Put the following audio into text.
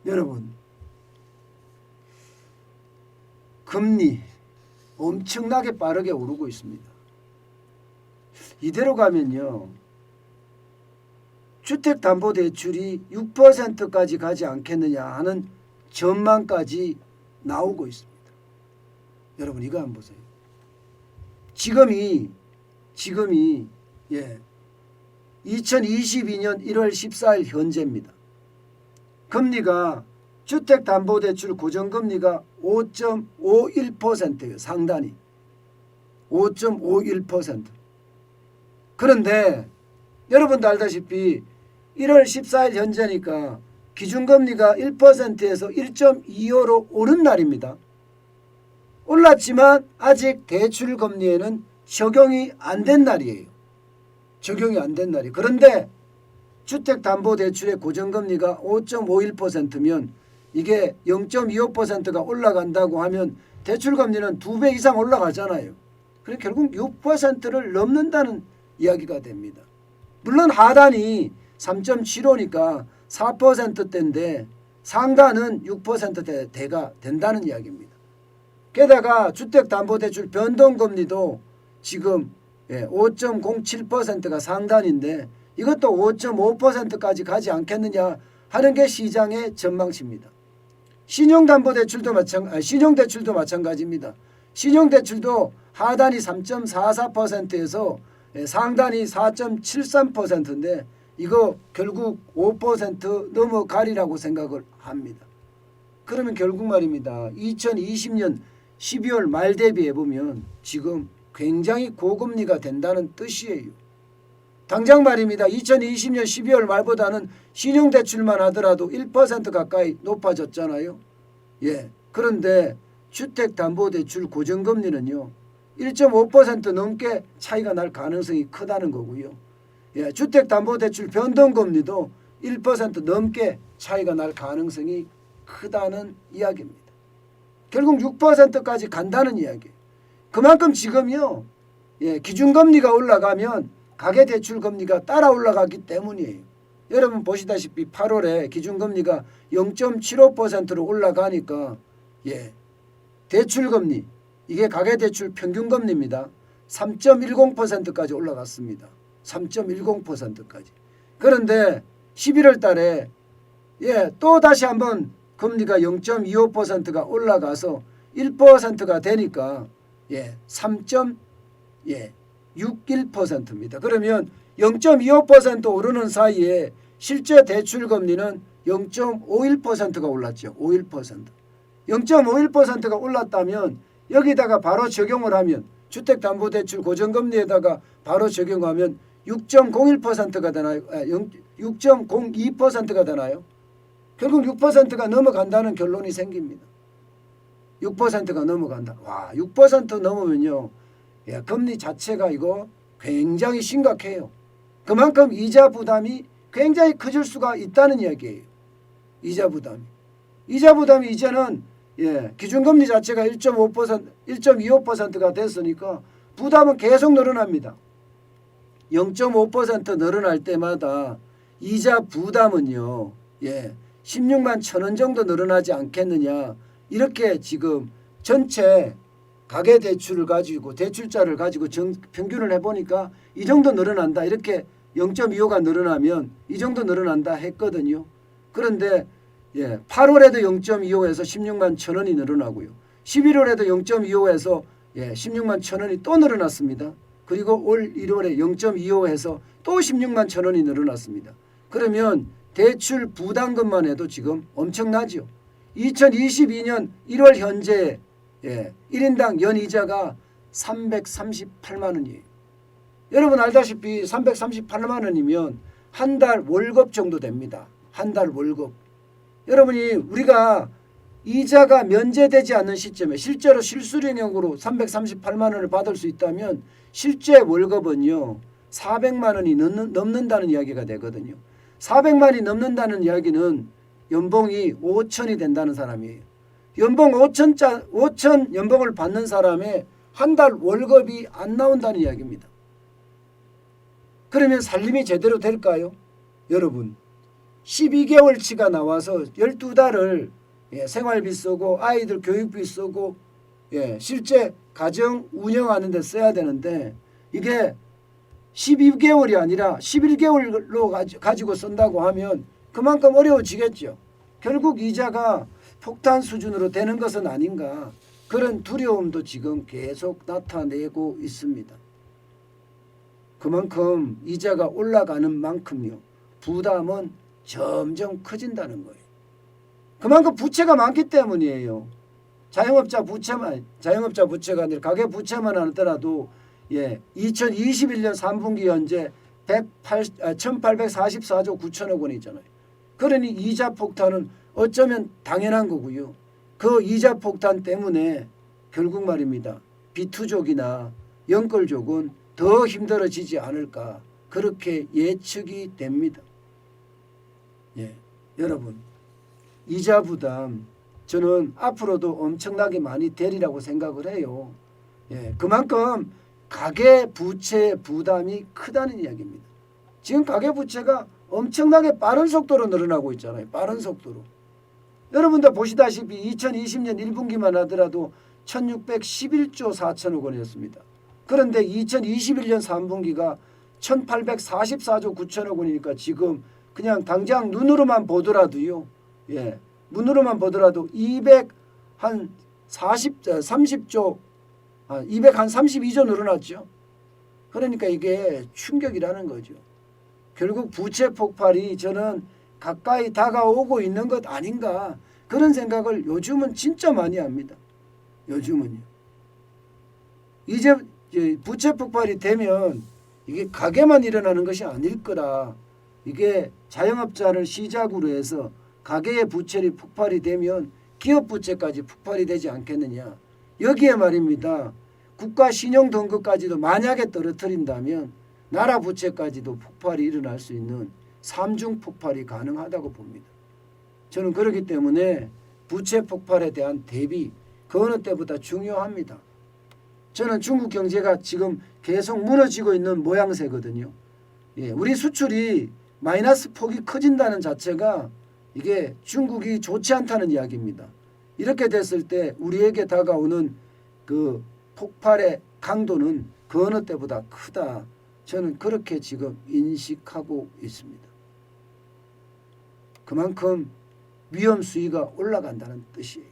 여러분, 금리 엄청나게 빠르게 오르고 있습니다. 이대로 가면요, 주택담보대출이 6%까지 가지 않겠느냐 하는 전망까지 나오고 있습니다. 여러분, 이거 한번 보세요. 지금이 2022년 1월 14일 현재입니다. 금리가 주택담보대출 고정금리가 5.51%예요. 상단이 5.51%. 그런데 여러분도 알다시피 1월 14일 현재니까 기준금리가 1%에서 1.25로 오른 날입니다. 올랐지만 아직 대출금리에는 적용이 안 된 날이에요. 적용이 안 된 날이. 그런데 주택담보대출의 고정금리가 5.51%면 이게 0.25%가 올라간다고 하면 대출금리는 2배 이상 올라가잖아요. 그래서 결국 6%를 넘는다는 이야기가 됩니다. 물론 하단이 3.75니까 4%대인데 상단은 6%대가 된다는 이야기입니다. 게다가 주택담보대출 변동금리도 지금 5.07%가 상단인데 이것도 5.5%까지 가지 않겠느냐 하는 게 시장의 전망치입니다. 신용대출도 마찬가지입니다. 신용대출도 하단이 3.44%에서 상단이 4.73%인데 이거 결국 5% 넘어가리라고 생각을 합니다. 그러면 결국 말입니다. 2020년 12월 말 대비해 보면 지금 굉장히 고금리가 된다는 뜻이에요. 당장 말입니다. 2020년 12월 말보다는 신용대출만 하더라도 1% 가까이 높아졌잖아요. 그런데 주택담보대출 고정금리는요, 1.5% 넘게 차이가 날 가능성이 크다는 거고요. 주택담보대출 변동금리도 1% 넘게 차이가 날 가능성이 크다는 이야기입니다. 결국 6%까지 간다는 이야기예요. 그만큼 지금요, 기준금리가 올라가면 가계대출금리가 따라 올라가기 때문이에요. 여러분 보시다시피 8월에 기준금리가 0.75%로 올라가니까 대출금리, 이게 가계대출 평균금리입니다. 3.10%까지 올라갔습니다. 3.10%까지. 그런데 11월 달에 또 다시 한번 금리가 0.25%가 올라가서 1%가 되니까 3.61%입니다. 그러면 0.25% 오르는 사이에 실제 대출금리는 0.51%가 올랐죠. 51%. 0.51%가 올랐다면 여기다가 바로 적용을 하면 주택담보대출 고정금리에다가 바로 적용하면 6.01%가 되나요? 6.02%가 되나요? 결국 6%가 넘어간다는 결론이 생깁니다. 6%가 넘어간다. 와, 6% 넘으면요, 금리 자체가 이거 굉장히 심각해요. 그만큼 이자 부담이 굉장히 커질 수가 있다는 이야기예요. 이자 부담이 이제는 기준금리 자체가 1.25%가 됐으니까 부담은 계속 늘어납니다. 0.5% 늘어날 때마다 이자 부담은요, 16만 1,000원 정도 늘어나지 않겠느냐. 이렇게 지금 전체 가계대출을 가지고 대출자를 가지고 평균을 해보니까 이 정도 늘어난다. 이렇게 0.25가 늘어나면 이 정도 늘어난다 했거든요. 그런데 8월에도 0.25에서 16만 1,000원이 늘어나고요. 11월에도 0.25에서 16만 1,000원이 또 늘어났습니다. 그리고 올 1월에 0.25에서 또 16만 1,000원이 늘어났습니다. 그러면 대출 부담금만 해도 지금 엄청나죠. 2022년 1월 현재 1인당 연이자가 338만 원이에요. 여러분 알다시피 338만 원이면 한 달 월급 정도 됩니다. 한 달 월급. 여러분이 우리가 이자가 면제되지 않는 시점에 실제로 실수령형으로 338만 원을 받을 수 있다면 실제 월급은요 400만 원이 넘는다는 이야기가 되거든요. 400만이 넘는다는 이야기는 연봉이 5천이 된다는 사람이에요. 연봉 5천 연봉을 받는 사람의 한 달 월급이 안 나온다는 이야기입니다. 그러면 살림이 제대로 될까요? 여러분, 12개월치가 나와서 12달을 생활비 쓰고 아이들 교육비 쓰고 실제 가정 운영하는 데 써야 되는데 이게 12개월이 아니라 11개월로 가지고 쓴다고 하면 그만큼 어려워지겠죠. 결국 이자가 폭탄 수준으로 되는 것은 아닌가, 그런 두려움도 지금 계속 나타내고 있습니다. 그만큼 이자가 올라가는 만큼요 부담은 점점 커진다는 거예요. 그만큼 부채가 많기 때문이에요. 자영업자 부채가 아니라 가계 부채만 하더라도 2021년 3분기 현재 1844조 9천억 원이잖아요. 그러니 이자 폭탄은 어쩌면 당연한 거고요. 그 이자 폭탄 때문에 결국 말입니다. 비투족이나 연끌족은 더 힘들어지지 않을까, 그렇게 예측이 됩니다. 여러분, 이자 부담 저는 앞으로도 엄청나게 많이 되리라고 생각을 해요. 그만큼 가계 부채 부담이 크다는 이야기입니다. 지금 가계 부채가 엄청나게 빠른 속도로 늘어나고 있잖아요. 빠른 속도로. 여러분들 보시다시피 2020년 1분기만 하더라도 1611조 4천억 원이었습니다. 그런데 2021년 3분기가 1844조 9천억 원이니까 지금 그냥 당장 눈으로만 보더라도요. 눈으로만 보더라도 232조 늘어났죠. 그러니까 이게 충격이라는 거죠. 결국 부채 폭발이 저는 가까이 다가오고 있는 것 아닌가, 그런 생각을 요즘은 진짜 많이 합니다. 요즘은요. 이제 부채 폭발이 되면 이게 가게만 일어나는 것이 아닐 거라, 이게 자영업자를 시작으로 해서 가계의 부채이 폭발이 되면 기업 부채까지 폭발이 되지 않겠느냐. 여기에 말입니다. 국가 신용 등급까지도 만약에 떨어뜨린다면 나라 부채까지도 폭발이 일어날 수 있는 삼중 폭발이 가능하다고 봅니다. 저는 그렇기 때문에 부채 폭발에 대한 대비 그 어느 때보다 중요합니다. 저는 중국 경제가 지금 계속 무너지고 있는 모양새거든요. 우리 수출이 마이너스 폭이 커진다는 자체가 이게 중국이 좋지 않다는 이야기입니다. 이렇게 됐을 때 우리에게 다가오는 그 폭발의 강도는 그 어느 때보다 크다. 저는 그렇게 지금 인식하고 있습니다. 그만큼 위험 수위가 올라간다는 뜻이에요.